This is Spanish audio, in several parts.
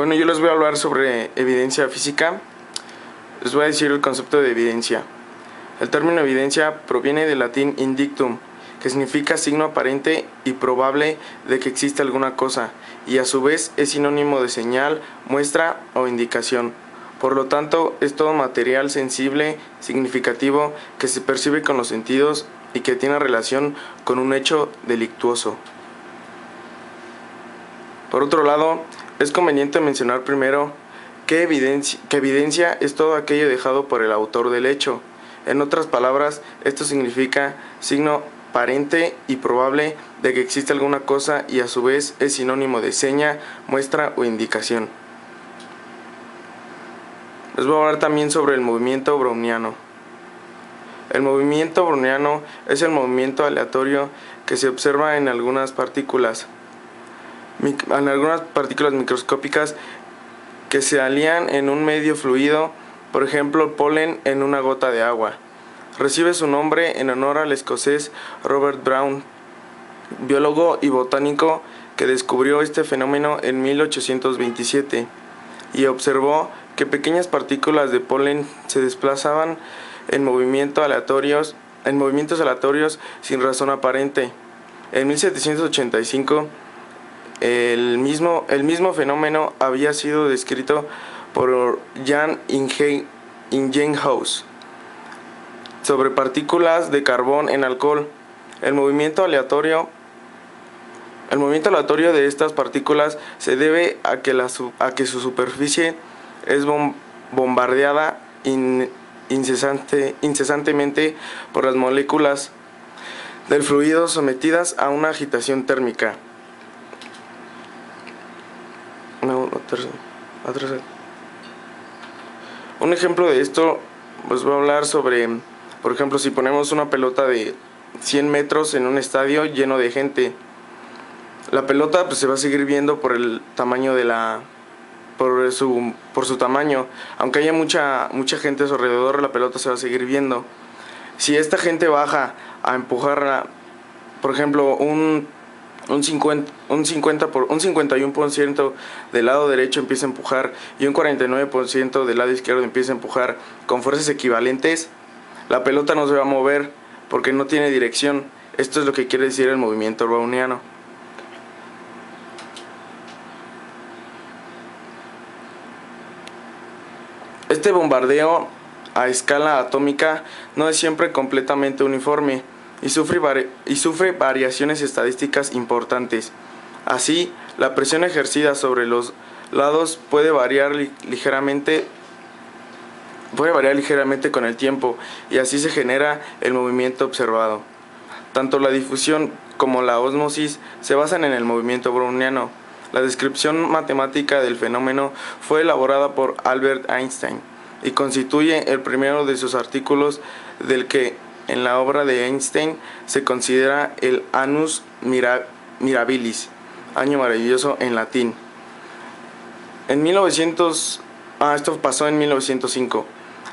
Bueno, yo les voy a hablar sobre evidencia física. Les voy a decir el concepto de evidencia. El término evidencia proviene del latín indictum, que significa signo aparente y probable de que existe alguna cosa, y a su vez es sinónimo de señal, muestra o indicación. Por lo tanto, es todo material sensible, significativo, que se percibe con los sentidos y que tiene relación con un hecho delictuoso. Por otro lado, es conveniente mencionar primero que evidencia es todo aquello dejado por el autor del hecho. En otras palabras, esto significa signo aparente y probable de que existe alguna cosa y a su vez es sinónimo de seña, muestra o indicación. Les voy a hablar también sobre el movimiento browniano. El movimiento browniano es el movimiento aleatorio que se observa en algunas partículas microscópicas que se alían en un medio fluido, por ejemplo el polen en una gota de agua. Recibe su nombre en honor al escocés Robert Brown, biólogo y botánico que descubrió este fenómeno en 1827 y observó que pequeñas partículas de polen se desplazaban en movimientos aleatorios sin razón aparente. En 1785 el mismo fenómeno había sido descrito por Jan Ingenhousz sobre partículas de carbón en alcohol. El movimiento aleatorio de estas partículas se debe a que su superficie es bombardeada incesantemente por las moléculas del fluido sometidas a una agitación térmica. Un ejemplo de esto, pues voy a hablar sobre, por ejemplo, si ponemos una pelota de 100 metros en un estadio lleno de gente, la pelota pues se va a seguir viendo por el tamaño por su tamaño. Aunque haya mucha gente a su alrededor, la pelota se va a seguir viendo. Si esta gente baja a empujarla, por ejemplo, un 51% del lado derecho empieza a empujar y un 49% del lado izquierdo empieza a empujar con fuerzas equivalentes, la pelota no se va a mover porque no tiene dirección. Esto es lo que quiere decir el movimiento browniano. Este bombardeo a escala atómica no es siempre completamente uniforme y sufre variaciones estadísticas importantes. Así, la presión ejercida sobre los lados puede variar ligeramente con el tiempo y así se genera el movimiento observado. Tanto la difusión como la ósmosis se basan en el movimiento browniano. La descripción matemática del fenómeno fue elaborada por Albert Einstein y constituye el primero de sus artículos del que en la obra de Einstein se considera el annus mirabilis, año maravilloso en latín. Esto pasó en 1905.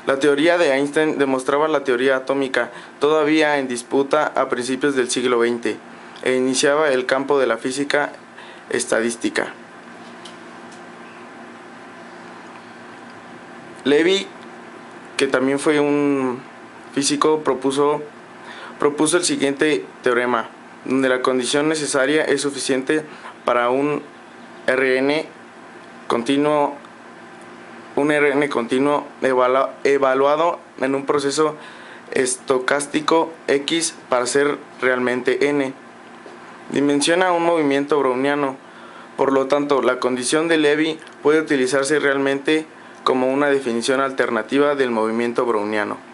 La teoría de Einstein demostraba la teoría atómica, todavía en disputa a principios del siglo XX, e iniciaba el campo de la física estadística. Levy, que también fue un físico, propuso el siguiente teorema, donde la condición necesaria es suficiente para un RN continuo evaluado en un proceso estocástico X para ser realmente N. Dimensiona un movimiento browniano. Por lo tanto, la condición de Levy puede utilizarse realmente como una definición alternativa del movimiento browniano.